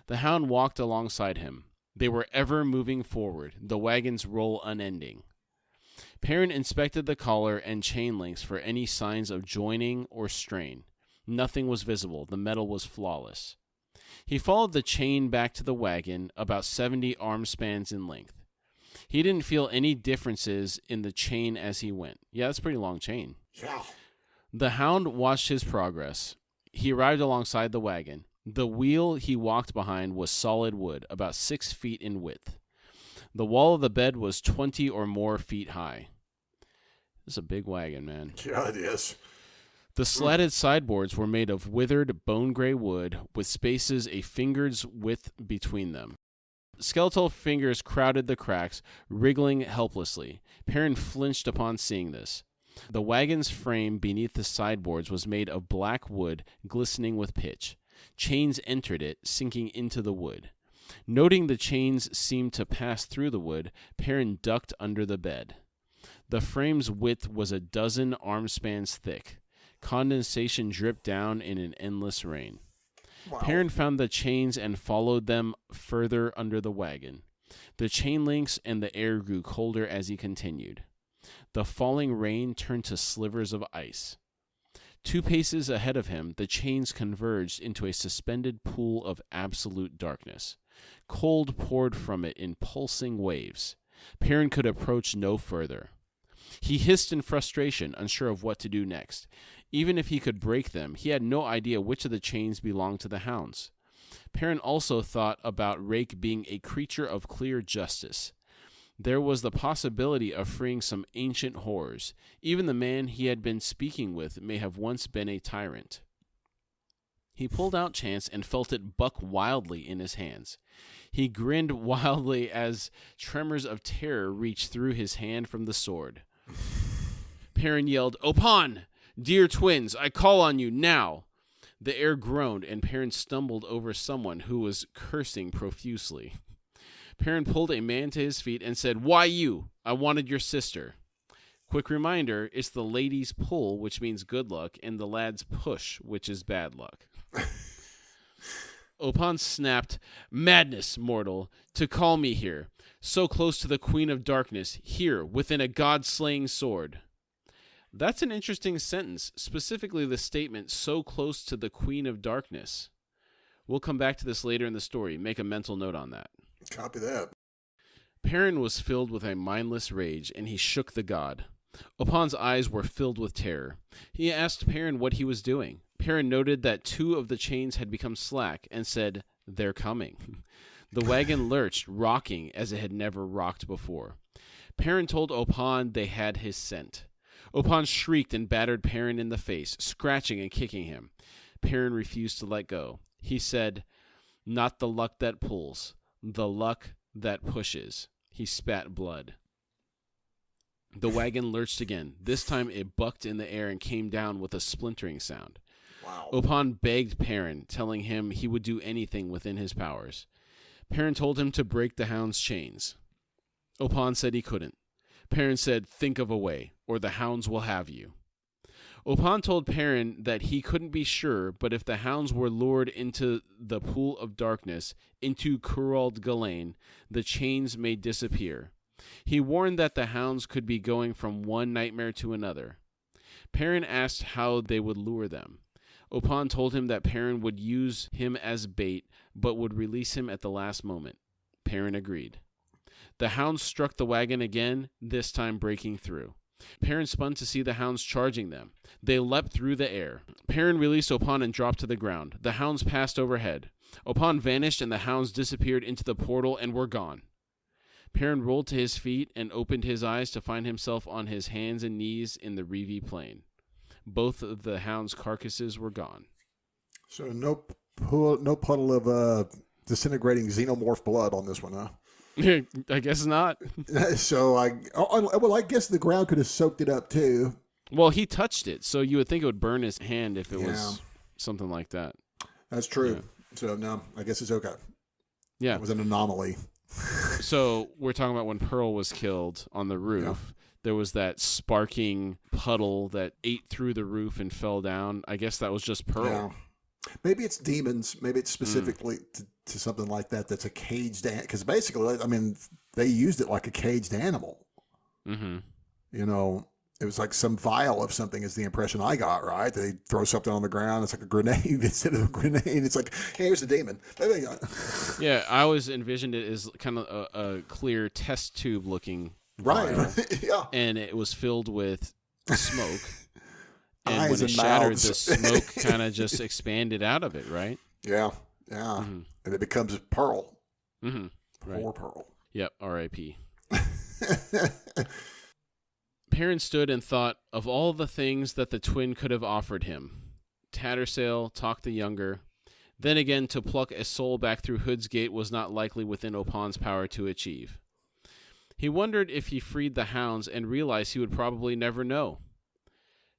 A: The hound walked alongside him. They were ever moving forward, the wagon's roll unending. Perrin inspected the collar and chain links for any signs of joining or strain. Nothing was visible. The metal was flawless. He followed the chain back to the wagon, about 70 arm spans in length. He didn't feel any differences in the chain as he went. Yeah, that's a pretty long chain.
B: Yeah.
A: The hound watched his progress. He arrived alongside the wagon. The wheel he walked behind was solid wood, about 6 feet in width. The wall of the bed was 20 or more feet high. This is a big wagon, man.
B: Yeah, it is.
A: The slatted sideboards were made of withered bone-gray wood with spaces a finger's width between them. Skeletal fingers crowded the cracks, wriggling helplessly. Perrin flinched upon seeing this. The wagon's frame beneath the sideboards was made of black wood glistening with pitch. Chains entered it, sinking into the wood. Noting the chains seemed to pass through the wood, Perrin ducked under the bed. The frame's width was a dozen arm spans thick. Condensation dripped down in an endless rain.
B: Wow.
A: Perrin found the chains and followed them further under the wagon. The chain links and the air grew colder as he continued. The falling rain turned to slivers of ice. 2 paces ahead of him, the chains converged into a suspended pool of absolute darkness. Cold poured from it in pulsing waves. Perrin could approach no further. He hissed in frustration, unsure of what to do next. Even if he could break them, he had no idea which of the chains belonged to the hounds. Perrin also thought about Rake being a creature of clear justice. There was the possibility of freeing some ancient horrors. Even the man he had been speaking with may have once been a tyrant. He pulled out Chance and felt it buck wildly in his hands. He grinned wildly as tremors of terror reached through his hand from the sword. Perrin yelled, "Opan! Dear twins, I call on you now!" The air groaned, and Perrin stumbled over someone who was cursing profusely. Perrin pulled a man to his feet and said, "Why you? I wanted your sister." Quick reminder, it's the lady's pull, which means good luck, and the lad's push, which is bad luck. Opan snapped, "Madness, mortal, to call me here, so close to the Queen of Darkness, here, within a god-slaying sword." That's an interesting sentence, specifically the statement, "so close to the Queen of Darkness." We'll come back to this later in the story. Make a mental note on that.
B: Copy that.
A: Perrin was filled with a mindless rage, and he shook the god. Opan's eyes were filled with terror. He asked Perrin what he was doing. Perrin noted that 2 of the chains had become slack and said, "They're coming." The wagon lurched, rocking as it had never rocked before. Perrin told Opon they had his scent. Opon shrieked and battered Perrin in the face, scratching and kicking him. Perrin refused to let go. He said, "Not the luck that pulls, the luck that pushes." He spat blood. The wagon lurched again. This time it bucked in the air and came down with a splintering sound.
B: Wow.
A: Opon begged Perrin, telling him he would do anything within his powers. Perrin told him to break the hound's chains. Opon said he couldn't. Perrin said, "Think of a way, or the hounds will have you." Opon told Perrin that he couldn't be sure, but if the hounds were lured into the pool of darkness, into Curald Galen, the chains may disappear. He warned that the hounds could be going from one nightmare to another. Perrin asked how they would lure them. Opon told him that Perrin would use him as bait, but would release him at the last moment. Perrin agreed. The hounds struck the wagon again, this time breaking through. Perrin spun to see the hounds charging them. They leapt through the air. Perrin released Opon and dropped to the ground. The hounds passed overhead. Opon vanished and the hounds disappeared into the portal and were gone. Perrin rolled to his feet and opened his eyes to find himself on his hands and knees in the Reeve plain. Both of the hounds' carcasses were gone.
B: So no puddle of disintegrating xenomorph blood on this one, huh?
A: I guess not.
B: So I guess the ground could have soaked it up too.
A: Well, he touched it, so you would think it would burn his hand if it was something like that.
B: That's true.
A: Yeah.
B: So no, I guess it's okay.
A: Yeah.
B: It was an anomaly.
A: So we're talking about when Pearl was killed on the roof. Yeah. There was that sparking puddle that ate through the roof and fell down. I guess that was just Pearl. Yeah.
B: Maybe it's demons. Maybe it's specifically to something like that that's a caged animal. Because basically, I mean, they used it like a caged animal.
A: Mm-hmm.
B: You know, it was like some vial of something is the impression I got, right? They throw something on the ground. It's like a grenade instead of a grenade. It's like, hey, here's a demon.
A: Yeah, I always envisioned it as kind of a clear test tube looking
B: right. Yeah.
A: And it was filled with smoke. And
B: eyes
A: when it
B: and
A: shattered,
B: mouths.
A: The smoke kind of just expanded out of it, right?
B: Yeah. Yeah. Mm-hmm. And it becomes Pearl.
A: Mm-hmm.
B: Poor Pearl.
A: Yep, R.I.P. Perrin stood and thought of all the things that the twin could have offered him. Tattersail, Talk the Younger. Then again, to pluck a soul back through Hood's Gate was not likely within Opon's power to achieve. He wondered if he freed the hounds and realized he would probably never know.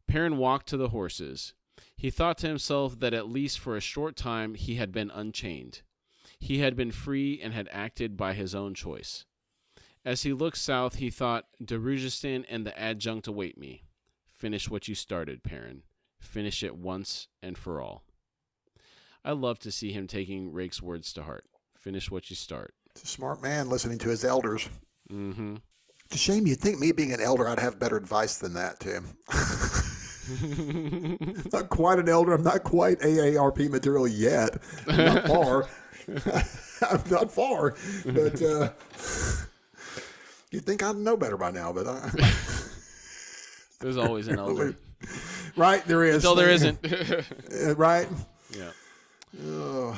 A: Perrin walked to the horses. He thought to himself that at least for a short time he had been unchained. He had been free and had acted by his own choice. As he looked south, he thought, Darujistan and the adjunct await me. Finish what you started, Perrin. Finish it once and for all. I love to see him taking Rake's words to heart. Finish what you start.
B: It's a smart man listening to his elders.
A: Mm-hmm.
B: It's a shame you'd think me being an elder, I'd have better advice than that, Tim. Not quite an elder. I'm not quite AARP material yet. I'm not far. I'm not far. But you'd think I'd know better by now. But
A: there's always an elder.
B: Right, there is.
A: Until there isn't.
B: Right?
A: Yeah.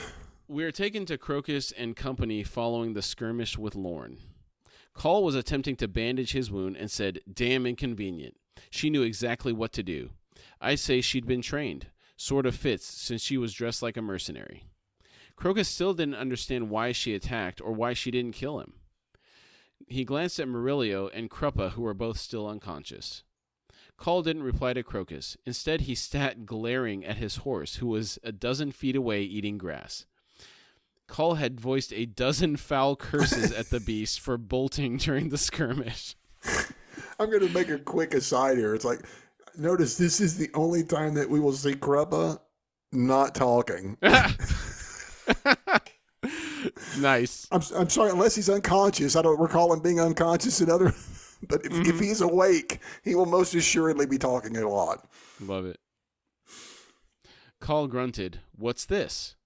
A: We are taken to Crocus and company following the skirmish with Lorne. Call was attempting to bandage his wound and said, "Damn inconvenient." She knew exactly what to do. I say she'd been trained. Sort of fits, since she was dressed like a mercenary. Crocus still didn't understand why she attacked or why she didn't kill him. He glanced at Murillo and Kruppa, who were both still unconscious. Call didn't reply to Crocus. Instead, he sat glaring at his horse, who was 12 feet away eating grass. Call had voiced 12 foul curses at the beast for bolting during the skirmish.
B: I'm going to make a quick aside here. It's like, notice this is the only time that we will see Kruppa not talking.
A: Nice.
B: I'm sorry, unless he's unconscious. I don't recall him being unconscious in other... But if he's awake, he will most assuredly be talking a lot.
A: Love it. Call grunted, "What's this?"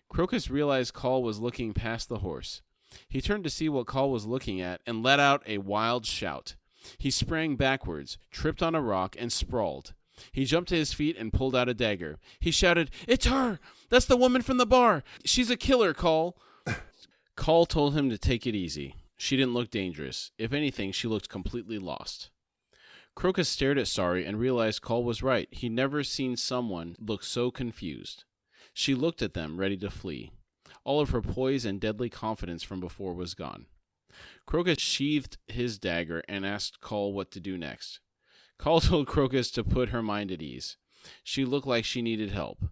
A: Crocus realized Call was looking past the horse. He turned to see what Call was looking at and let out a wild shout. He sprang backwards, tripped on a rock, and sprawled. He jumped to his feet and pulled out a dagger. He shouted, "It's her! That's the woman from the bar! She's a killer, Call!" Call told him to take it easy. She didn't look dangerous. If anything, she looked completely lost. Crocus stared at Sari and realized Call was right. He'd never seen someone look so confused. She looked at them, ready to flee. All of her poise and deadly confidence from before was gone. Crocus sheathed his dagger and asked Call what to do next. Call told Crocus to put her mind at ease. She looked like she needed help.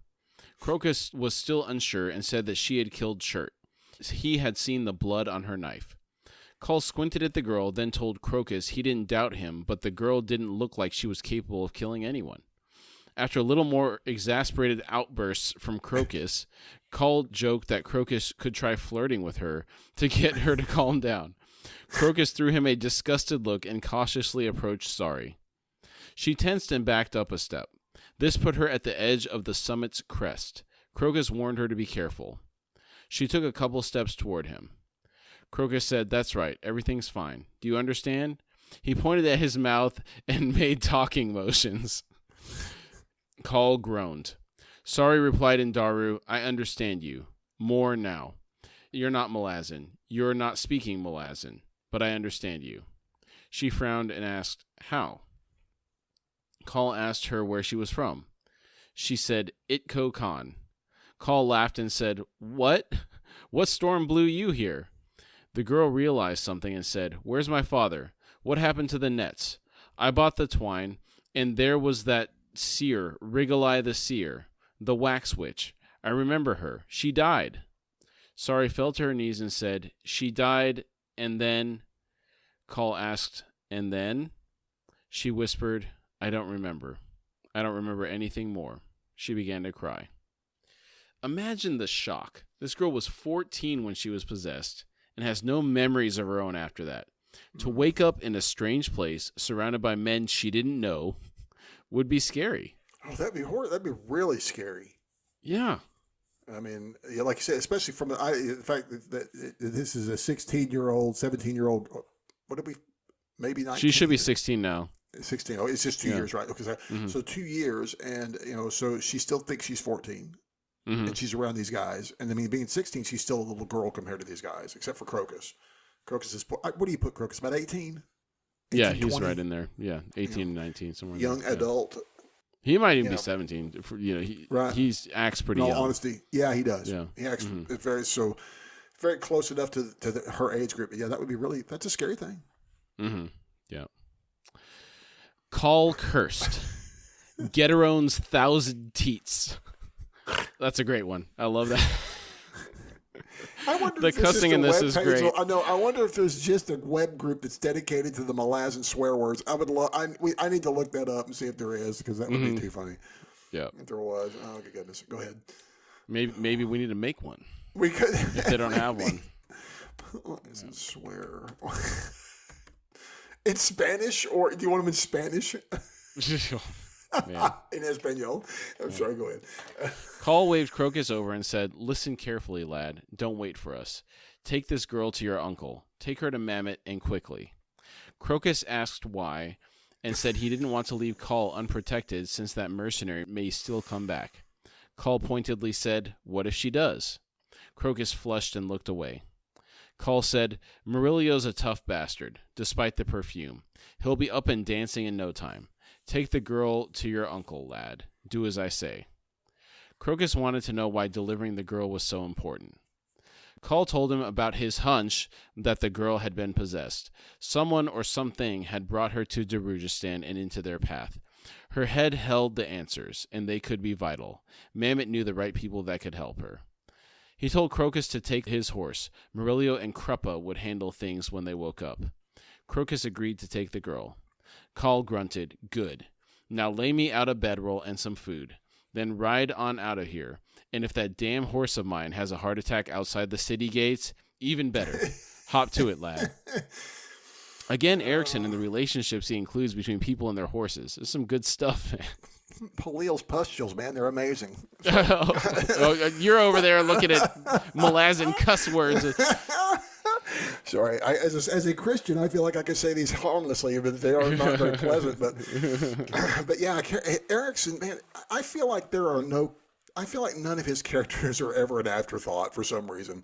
A: Crocus was still unsure and said that she had killed Shirt. He had seen the blood on her knife. Call squinted at the girl, then told Crocus he didn't doubt him, but the girl didn't look like she was capable of killing anyone. After a little more exasperated outbursts from Crocus, Call joked that Crocus could try flirting with her to get her to calm down. Crocus threw him a disgusted look and cautiously approached Sari. She tensed and backed up a step. This put her at the edge of the summit's crest. Crocus warned her to be careful. She took a couple steps toward him. Crocus said, "That's right. Everything's fine. Do you understand?" He pointed at his mouth and made talking motions. Call groaned. Sari replied in Daru, "I understand you. More now. You're not Malazan. You're not speaking Malazan. But I understand you." She frowned and asked, "How?" Call asked her where she was from. She said, "Itko Khan." Call laughed and said, "What? What storm blew you here?" The girl realized something and said, "Where's my father? What happened to the nets? I bought the twine, and there was that seer, Wriggle-Eye the seer, the wax witch. I remember her. She died." Sari fell to her knees and said, "She died, and then?" Call asked, "And then?" She whispered, "I don't remember. I don't remember anything more." She began to cry. Imagine the shock. This girl was 14 when she was possessed and has no memories of her own after that. To wake up in a strange place, surrounded by men she didn't know, would be scary.
B: Oh, that'd be horrible. That'd be really scary.
A: Yeah.
B: I mean, yeah, like you said, especially from the fact that this is a 16-year-old, 17-year-old. What did we? Maybe 19.
A: She should be 16 now.
B: 16. Oh, it's just 2 years, right? Okay, so 2 years, and so she still thinks she's 14, and she's around these guys. And I mean, being 16, she's still a little girl compared to these guys, except for Crocus. Crocus is what do you put Crocus? About 18?
A: Yeah, he's 20? Right in there. Yeah, 18 and 19, somewhere.
B: Young adult.
A: He might even be 17. He acts pretty young.
B: In all honesty, yeah, he does.
A: Yeah.
B: He acts very close enough to her age group. But yeah, that would be that's a scary thing.
A: Mm-hmm. Yeah. Call cursed. Get her own's 1,000 teats. That's a great one. I love that.
B: I wonder
A: the
B: if
A: cussing in this is great.
B: I wonder if there's just a web group that's dedicated to the Malazan swear words. I need to look that up and see if there is, because that would be too funny.
A: Yeah.
B: If there was, oh goodness, go ahead.
A: Maybe we need to make one.
B: We could
A: if they don't have one.
B: Malazan swear. In Spanish, or do you want them in Spanish? In Espanol. I'm sorry, go ahead.
A: Call waved Crocus over and said, "Listen carefully, lad. Don't wait for us. Take this girl to your uncle. Take her to Mammoth, and quickly." Crocus asked why, and said he didn't want to leave Call unprotected since that mercenary may still come back. Call pointedly said, "What if she does?" Crocus flushed and looked away. Call said, "Murillo's a tough bastard, despite the perfume. He'll be up and dancing in no time. Take the girl to your uncle, lad. Do as I say." Crocus wanted to know why delivering the girl was so important. Call told him about his hunch that the girl had been possessed. Someone or something had brought her to Darujistan and into their path. Her head held the answers, and they could be vital. Mammoth knew the right people that could help her. He told Crocus to take his horse. Murillo and Kruppa would handle things when they woke up. Crocus agreed to take the girl. Call grunted, "Good. Now lay me out a bedroll and some food. Then ride on out of here. And if that damn horse of mine has a heart attack outside the city gates, even better. Hop to it, lad." Again, Erikson and the relationships he includes between people and their horses. There's some good stuff, man.
B: Palil's pustules, man, they're amazing.
A: You're over there looking at Malazan cuss words.
B: Sorry, as a Christian, I feel like I could say these harmlessly, but they are not very pleasant. But yeah, Erikson, man, I feel like I feel like none of his characters are ever an afterthought for some reason.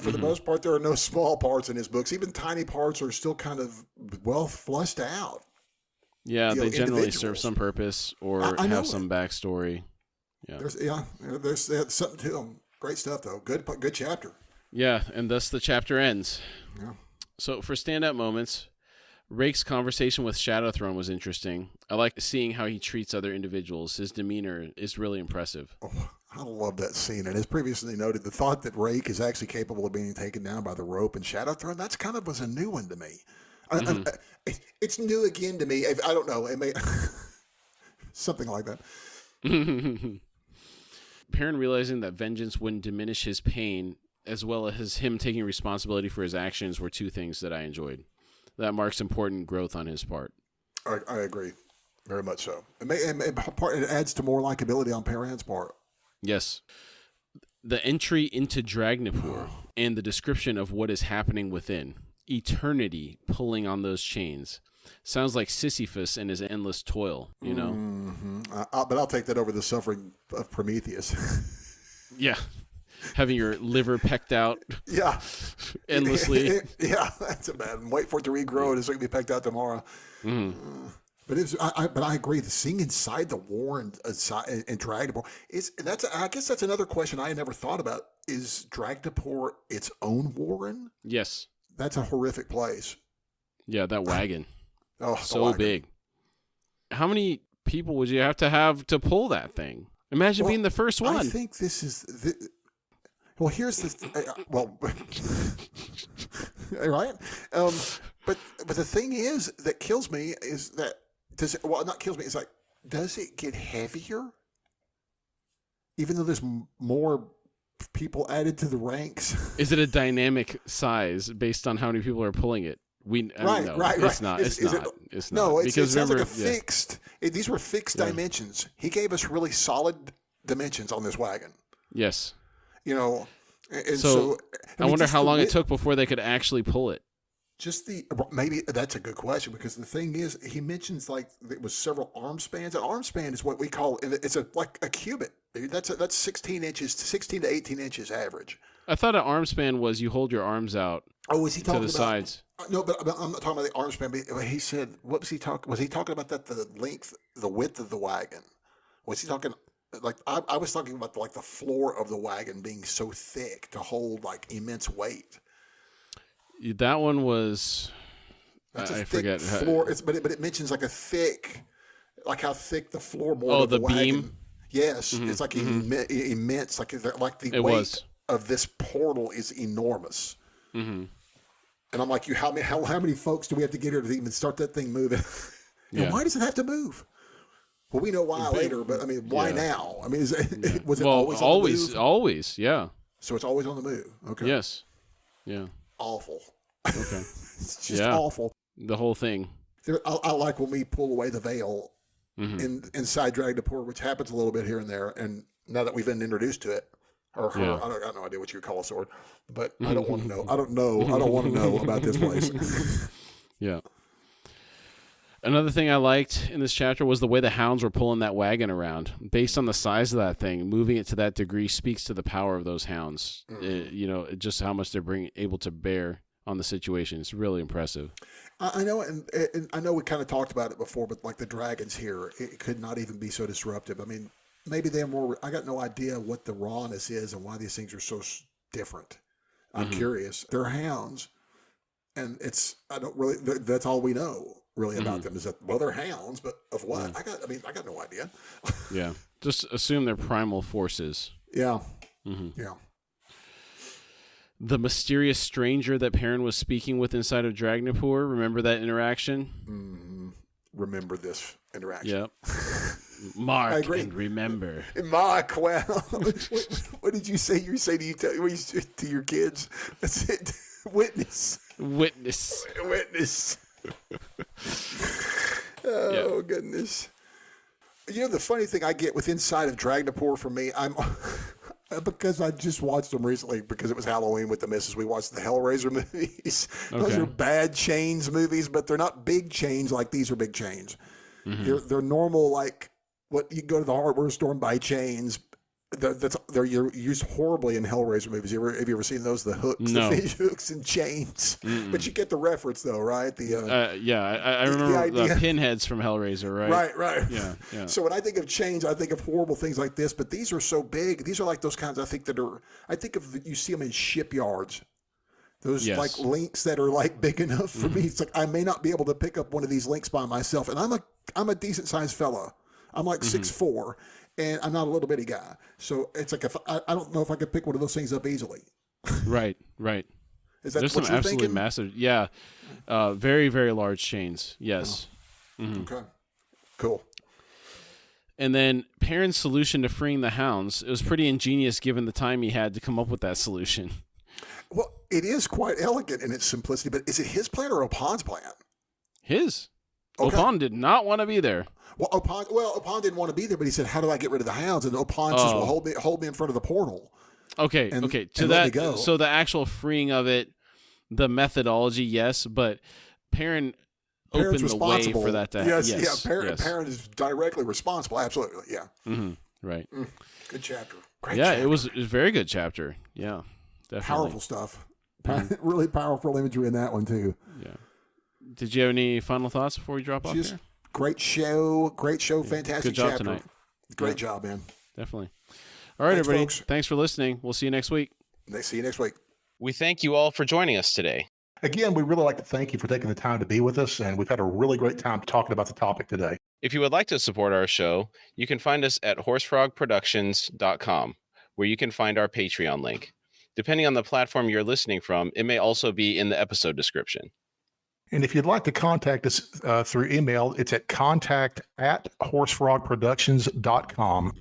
B: For the most part, there are no small parts in his books. Even tiny parts are still kind of well flushed out.
A: Yeah, they generally serve some purpose or have some backstory. Yeah,
B: there's something to them. Great stuff, though. Good chapter.
A: Yeah, and thus the chapter ends.
B: Yeah.
A: So for standout moments, Rake's conversation with Shadowthrone was interesting. I like seeing how he treats other individuals. His demeanor is really impressive.
B: Oh, I love that scene. And as previously noted, the thought that Rake is actually capable of being taken down by the rope and Shadowthrone, that's kind of was a new one to me. It's new again to me. I don't know. It may something like that.
A: Perrin realizing that vengeance wouldn't diminish his pain, as well as him taking responsibility for his actions, were two things that I enjoyed. That marks important growth on his part.
B: I agree. Very much so. It adds to more likability on Perrin's part.
A: Yes. The entry into Dragnipur and the description of what is happening within. Eternity pulling on those chains. Sounds like Sisyphus and his endless toil, you know?
B: Mm-hmm. But I'll take that over the suffering of Prometheus.
A: Yeah. Having your liver pecked out.
B: Yeah.
A: Endlessly.
B: Yeah, that's a bad one. Wait for it to regrow and it's going to be pecked out tomorrow. But I agree. The scene inside the warren and Dragnipur I guess that's another question I never thought about. Is Dragnipur its own warren?
A: Yes.
B: That's a horrific place.
A: Yeah, that wagon.
B: Oh,
A: so
B: wagon.
A: Big. How many people would you have to pull that thing? Imagine being the first one.
B: I think this is. Well, here's the. Right. But the thing is that kills me is that not kills me. It's like, does it get heavier? Even though there's more people added to the ranks. Is
A: it a dynamic size based on how many people are pulling it? Right. It's not. It's not.
B: No, it sounds like a fixed. These were fixed dimensions. He gave us really solid dimensions on this wagon.
A: Yes.
B: And so
A: I wonder how long it took before they could actually pull it.
B: Maybe that's a good question, because the thing is, he mentions like it was several arm spans. An arm span is what we call like a cubit. That's 16 to 18 inches average.
A: I thought an arm span was you hold your arms out.
B: Oh, was he talking
A: to the sides?
B: No, but I'm not talking about the arm span. But he said, what was he talking? Was he talking about that the width of the wagon? Was he talking like I was talking about the floor of the wagon being so thick to hold like immense weight.
A: That one was. I forget.
B: Floor, but it mentions like a thick, like how thick the floorboard of the wagon.
A: Beam.
B: Yes, it's like immense. Like the weight of this portal is enormous. Mm-hmm. And I'm like, how many folks do we have to get here to even start that thing moving? Why does it have to move? Well, we know why later, but I mean, why now? I mean, was it always on the move?
A: Always, yeah.
B: So it's always on the move. Okay.
A: Yes. Yeah.
B: Awful.
A: Okay.
B: It's just awful.
A: The whole thing.
B: I like when we pull away the veil inside Dragnipur, which happens a little bit here and there. And now that we've been introduced to it, or her, I got no idea what you would call a sword, but I don't want to know. I don't want to know about this place.
A: Yeah. Another thing I liked in this chapter was the way the hounds were pulling that wagon around. Based on the size of that thing, moving it to that degree speaks to the power of those hounds. Just how much they're able to bear on the situation. It's really impressive.
B: I know, and I know we kind of talked about it before, but like the dragons here, it could not even be so disruptive. I mean, maybe they're more. I got no idea what the rawness is and why these things are so different. I'm curious. They're hounds, and I don't really. That's all we know. Really about them is that they're hounds, but of what? I got no idea.
A: Yeah, just assume they're primal forces.
B: Yeah, yeah.
A: The mysterious stranger that Perrin was speaking with inside of Dragnipur. Remember that interaction?
B: Remember this interaction.
A: Yep. Mark and remember.
B: Mark. Well, what did you say? You say to your kids? That's it. Witness. Oh, goodness. The funny thing I get with inside of Dragnipur for me, Because I just watched them recently because it was Halloween with the missus. We watched the Hellraiser movies. Those are bad chains movies, but they're not big chains like these are big chains. They're normal, like what you go to the hardware store and buy chains. They're used horribly in Hellraiser movies. Have you ever seen those? The hooks, the fish hooks and chains. But you get the reference though, right?
A: I remember the pinheads from Hellraiser, right?
B: Right.
A: Yeah.
B: So when I think of chains, I think of horrible things like this. But these are so big. These are like those kinds. I think of you see them in shipyards. Those like links that are like big enough for me. It's like I may not be able to pick up one of these links by myself, and I'm a decent sized fella. I'm like 6'4". And I'm not a little bitty guy. So it's like I don't know if I could pick one of those things up easily.
A: Right.
B: Is that
A: There's
B: what
A: some
B: you're
A: absolutely
B: thinking?
A: massive. Yeah. Very, very large chains. Yes.
B: Okay. Cool.
A: And then Perrin's solution to freeing the hounds, it was pretty ingenious given the time he had to come up with that solution.
B: Well, it is quite elegant in its simplicity, but is it his plan or Opan's plan?
A: His.
B: Okay.
A: Opan did not want to be there.
B: Well, Opan didn't want to be there, but he said, "How do I get rid of the hounds?" And Opan says, "Well, hold me in front of the portal."
A: Okay.
B: And
A: To
B: let me
A: that,
B: go.
A: so the actual freeing of it, the methodology, yes, but Perrin opened the way for that to happen.
B: Yes. Perrin is directly responsible. Absolutely, yeah.
A: Right.
B: Good chapter. Great
A: Yeah,
B: chapter.
A: it was a very good chapter. Yeah, definitely.
B: Powerful stuff. Really powerful imagery in that one too.
A: Yeah. Did you have any final thoughts before we drop off here?
B: Great show, fantastic
A: Good job
B: chapter.
A: tonight.
B: Great job, man.
A: Definitely. All right,
B: Thanks,
A: everybody.
B: folks.
A: Thanks for listening. We'll see you next week.
B: See you next week.
A: We thank you all for joining us today.
C: Again, we really like to thank you for taking the time to be with us, and we've had a really great time talking about the topic today.
A: If you would like to support our show, you can find us at horsefrogproductions.com, where you can find our Patreon link. Depending on the platform you're listening from, it may also be in the episode description.
C: And if you'd like to contact us through email, it's at contact@horsefrogproductions.com.